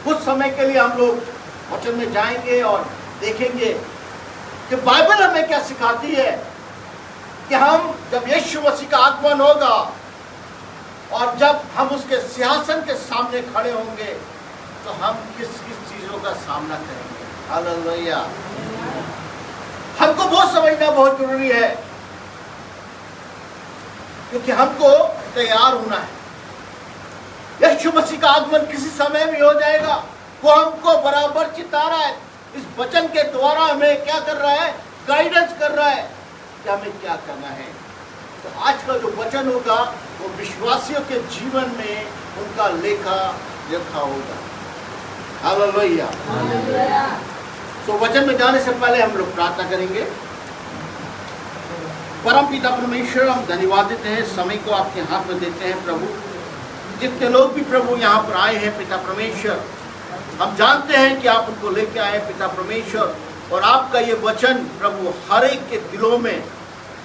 कुछ समय के लिए हम लोग वचन में जाएंगे और देखेंगे कि बाइबल हमें क्या सिखाती है कि हम जब यीशु मसीह का आगमन होगा और जब हम उसके सिंहासन के सामने खड़े होंगे तो हम किस किस चीजों का सामना करेंगे। हालेलुया। हमको वो समझना बहुत जरूरी है क्योंकि हमको तैयार होना है। यीशु मसीह का आगमन किसी समय भी हो जाएगा। वो हमको बराबर चिता रहा है, इस वचन के द्वारा हमें क्या कर रहा है, गाइडेंस कर रहा है कि हमें क्या करना है। तो आज का जो वचन होगा वो विश्वासियों के जीवन में उनका लेखा जोखा होगा। हालेलुया। तो वचन में जाने से पहले हम लोग प्रार्थना करेंगे। परम पिता परमेश्वर, हम धन्यवादित हैं, समय को आपके हाथ में देते हैं प्रभु। जितने लोग भी प्रभु यहाँ पर आए हैं पिता परमेश्वर, हम जानते हैं कि आप उनको लेके आए पिता परमेश्वर, और आपका ये वचन प्रभु हर एक के दिलों में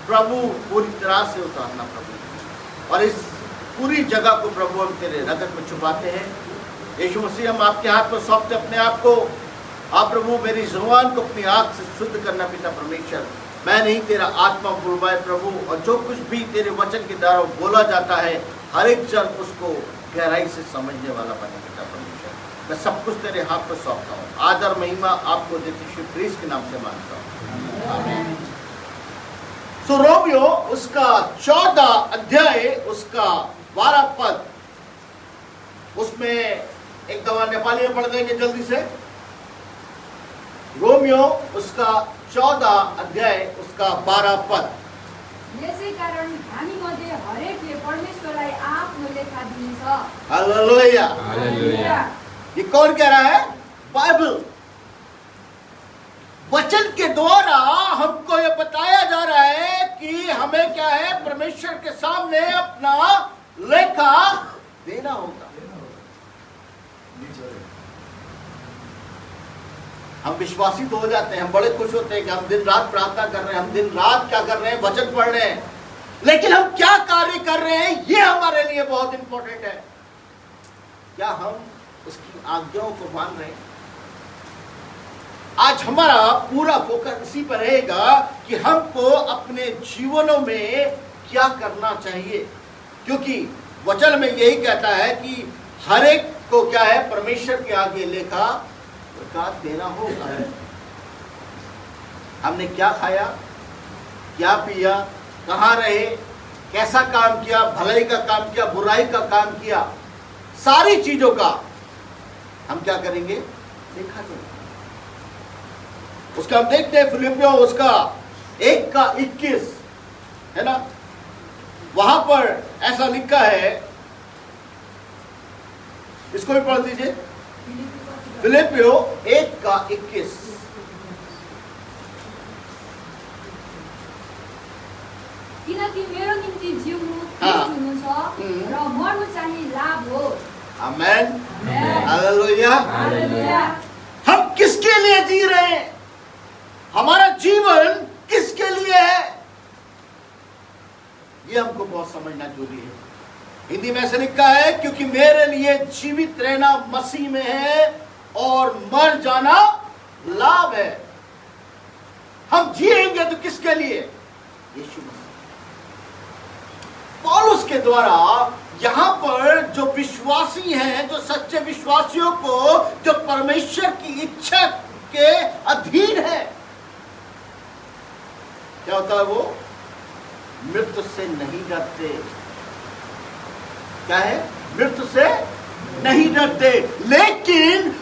प्रभु पूरी तरह से उतारना प्रभु। और इस पूरी जगह को प्रभु हम तेरे रगत में छुपाते हैं। यीशु मसीह, हम आपके हाथ में सौंपते अपने आप को। आप प्रभु मेरी जुबान को अपनी आग से शुद्ध करना पिता परमेश्वर। मैं नहीं, तेरा आत्मा बुलवाए प्रभु, और जो कुछ भी तेरे वचन के द्वारा बोला जाता है हर एक जन उसको गहराई से समझने वाला बने पिता परमेश्वर। मैं सब कुछ तेरे हाथ में सौंपता हूँ। आदर महिमा आपको देते श्री क्रिस्त के नाम से मांगता हूँ, आमीन। सो रोमियो उसका 14 अध्याय उसका 12 पद, उसमें एक दफा नेपाली में पढ़ देंगे जल्दी से। रोमियो उसका 14 अध्याय उसका 12 पद। यसै कारण हामी मध्ये हरेकले परमेश्वरलाई आफ्नो लेखा दिन्छ। हालेलुया। हालेलुया। ये कौन कह रहा है? बाइबल। वचन के द्वारा हमको ये बताया जा रहा है कि हमें क्या है, परमेश्वर के सामने अपना लेखा देना होगा। हम विश्वासी तो हो जाते हैं, हम बड़े खुश होते हैं कि हम दिन रात प्रार्थना कर रहे हैं, हम दिन रात क्या कर रहे हैं, वचन पढ़ रहे हैं, लेकिन हम क्या कार्य कर रहे हैं ये हमारे लिए बहुत इंपॉर्टेंट है। क्या हम उसकी आज्ञाओं को मान रहे हैं? आज हमारा पूरा फोकस इसी पर रहेगा कि हमको अपने जीवनों में क्या करना चाहिए, क्योंकि वचन में यही कहता है कि हर एक को क्या है, परमेश्वर के आगे लेखा देना होगा। हमने क्या खाया, क्या पिया, कहाँ रहे, कैसा काम किया, भलाई का काम किया, बुराई का काम किया, सारी चीजों का हम क्या करेंगे, लेखा देंगे। उसका हम देखते हैं फिलिपियों उसका 1:21 है ना, वहां पर ऐसा लिखा है, इसको भी पढ़ दीजिए। फिलिपियों 1:21। किनकि मेरो निम्ति जिउनु ख्रीष्ट हुनुहुन्छ र मर्नु चाहिँ लाभ हो। आमेन। हालेलुया। हालेलुया। हम किसके लिए जी रहे हैं? हमारा जीवन किसके लिए है? ये हमको बहुत समझना जरूरी है। हिंदी में ऐसे लिखा है, क्योंकि मेरे लिए जीवित रहना मसीह में है और मर जाना लाभ है। हम जिएंगे तो किसके लिए? यीशु मसीह। पौलुस के द्वारा यहां पर जो विश्वासी हैं, जो सच्चे विश्वासियों को, जो परमेश्वर की इच्छा के अधीन है, क्या होता है? वो मृत्यु से नहीं डरते। क्या है? मृत्यु से नहीं डरते। लेकिन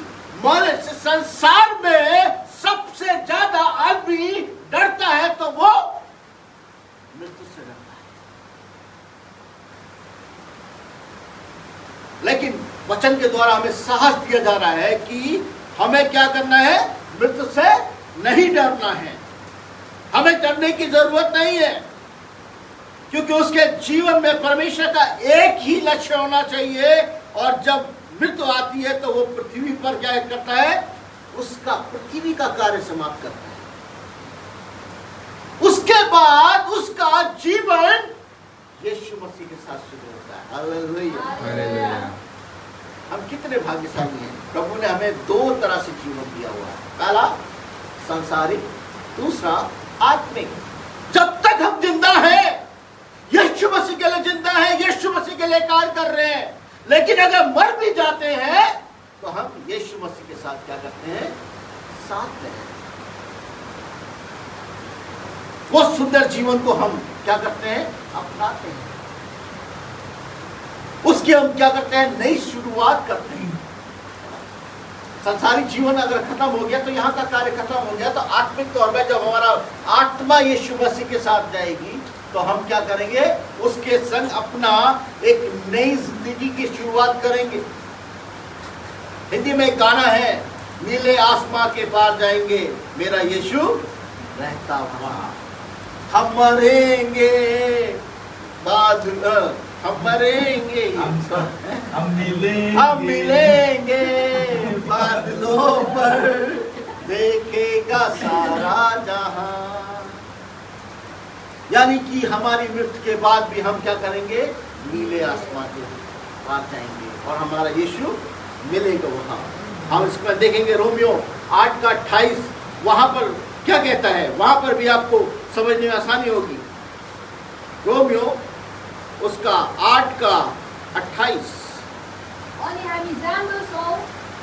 संसार में सबसे ज्यादा आदमी डरता है तो वो मृत्यु से डरता है। लेकिन वचन के द्वारा हमें साहस दिया जा रहा है कि हमें क्या करना है, मृत्यु से नहीं डरना है। हमें डरने की जरूरत नहीं है, क्योंकि उसके जीवन में परमेश्वर का एक ही लक्ष्य होना चाहिए, और जब मृत्यु आती है तो वो पृथ्वी पर क्या करता है, उसका पृथ्वी का कार्य समाप्त करता है। उसके बाद उसका जीवन यीशु मसीह के साथ शुरू होता है। हालेलुया। हम कितने भाग्यशाली हैं। प्रभु ने हमें दो तरह से जीवन दिया हुआ है, पहला संसारिक, दूसरा आत्मिक। जब तक हम जिंदा हैं, यीशु मसीह के लिए जिंदा है, यीशु मसीह के लिए कार्य कर रहे हैं। लेकिन अगर मर भी जाते हैं तो हम यीशु मसीह के साथ क्या करते हैं, साथ में हैं। वो सुंदर जीवन को हम क्या करते हैं, अपनाते हैं। उसकी हम क्या करते हैं, नई शुरुआत करते हैं। संसारिक जीवन अगर खत्म हो गया तो यहाँ का कार्य खत्म हो गया, तो आत्मिक तौर पर जब हमारा आत्मा यीशु मसीह के साथ जाएगी तो हम क्या करेंगे, उसके संग अपना एक नई जिंदगी की शुरुआत करेंगे। हिंदी में एक गाना है, नीले आसमां के पार जाएंगे, मेरा यीशु रहता वहां। हम मरेंगे हम मरेंगे, हम मिलेंगे बादलों पर, देखेगा सारा जहां। यानी कि हमारी मृत्यु के बाद भी हम क्या करेंगे, नीले आसमान के पार जाएंगे और हमारा यीशु मिलेगा वहां। हम इसमें देखेंगे रोमियो 8:28, वहां पर क्या कहता है, वहां पर भी आपको समझने में आसानी होगी। रोमियो उसका 8:28, अनि हामी जान्दछौँ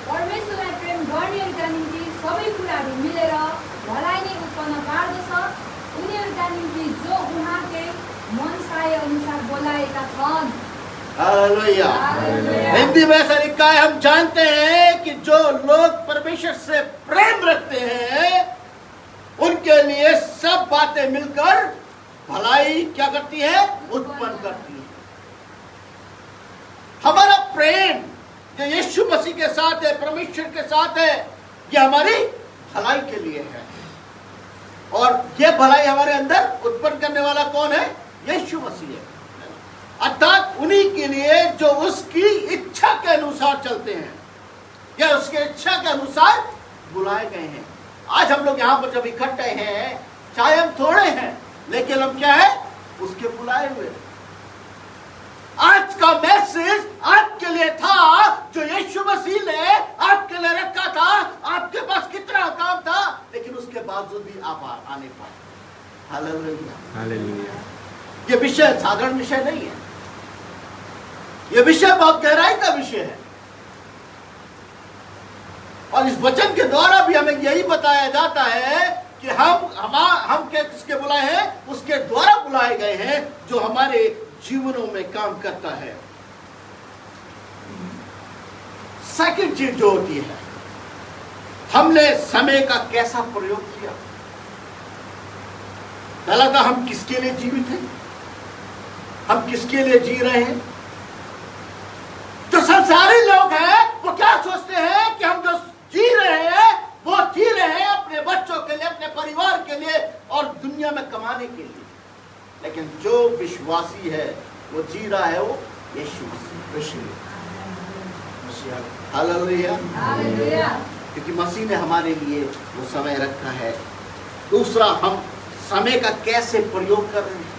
परमेश्वरलाई प्रेम गर्नेहरूका निम्ति सबै कुराहरू मिलेर भलाइ नै उत्पन्न पार्दछ, उनीहरूका निम्ति जो उहाँकै मनसाय अनुसार बोलाएका छन्। हालेलुया। हिंदी में ऐसा लिखा है, हम जानते हैं कि जो लोग परमेश्वर से प्रेम रखते हैं उनके लिए सब बातें मिलकर भलाई क्या करती है, उत्पन्न करती है। हमारा प्रेम जो यीशु मसीह के साथ है, परमेश्वर के साथ है, ये हमारी भलाई के लिए है। और ये भलाई हमारे अंदर उत्पन्न करने वाला कौन है, यीशु मसीह है। अर्थात उन्हीं के लिए जो उसकी इच्छा के अनुसार चलते हैं या उसके इच्छा के अनुसार बुलाए गए हैं। आज हम लोग यहाँ पर जब इकट्ठे हैं, चाहे हम थोड़े हैं, लेकिन हम क्या है, उसके बुलाए हुए। आज का मैसेज आपके लिए था, जो यीशु मसीह ने आपके लिए रखा था। आपके पास कितना काम था, लेकिन उसके बावजूद भी आप आने पाए। Hallelujah, hallelujah. ये विषय साधारण विषय नहीं है, ये विषय बहुत गहराई का विषय है। और इस वचन के द्वारा भी हमें यही बताया जाता है कि हम किसके बुलाए हैं, उसके द्वारा बुलाए गए हैं जो हमारे जीवनों में काम करता है। सेकंड चीज जो होती है, हमने समय का कैसा प्रयोग किया। पहला था, हम किसके लिए जीवित हैं, हम किसके लिए जी रहे हैं। जो संसारी लोग हैं वो क्या सोचते हैं कि हम जो जी रहे हैं वो जी रहे हैं अपने बच्चों के लिए, अपने परिवार के लिए और दुनिया में कमाने के लिए। लेकिन जो विश्वासी है वो जी रहा है वो यीशु मसीह। Hallelujah, hallelujah. क्योंकि मसीह ने हमारे लिए वो समय रखा है। दूसरा, हम समय का कैसे प्रयोग कर रहे हैं।